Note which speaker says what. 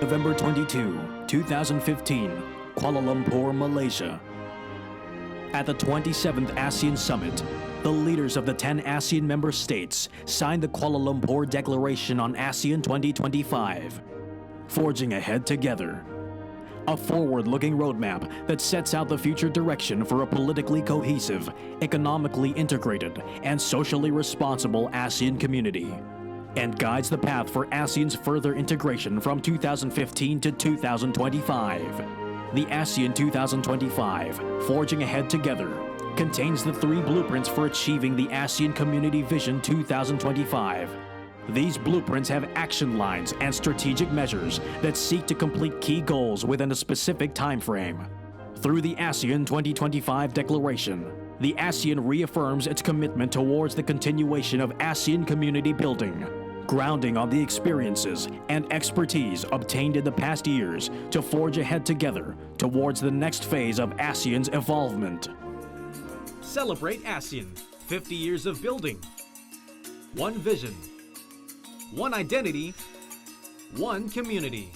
Speaker 1: November 22, 2015, Kuala Lumpur, Malaysia. At the 27th ASEAN Summit, the leaders of the 10 ASEAN member states signed the Kuala Lumpur Declaration on ASEAN 2025, forging ahead together. A forward-looking roadmap that sets out the future direction for a politically cohesive, economically integrated, and socially responsible ASEAN community, and guides the path for ASEAN's further integration from 2015 to 2025. The ASEAN 2025, Forging Ahead Together, contains the 3 blueprints for achieving the ASEAN Community Vision 2025. These blueprints have action lines and strategic measures that seek to complete key goals within a specific time frame. Through the ASEAN 2025 Declaration, the ASEAN reaffirms its commitment towards the continuation of ASEAN community building, grounding on the experiences and expertise obtained in the past years to forge ahead together towards the next phase of ASEAN's evolvement.
Speaker 2: Celebrate ASEAN, 50 years of building. One vision, one identity, one community.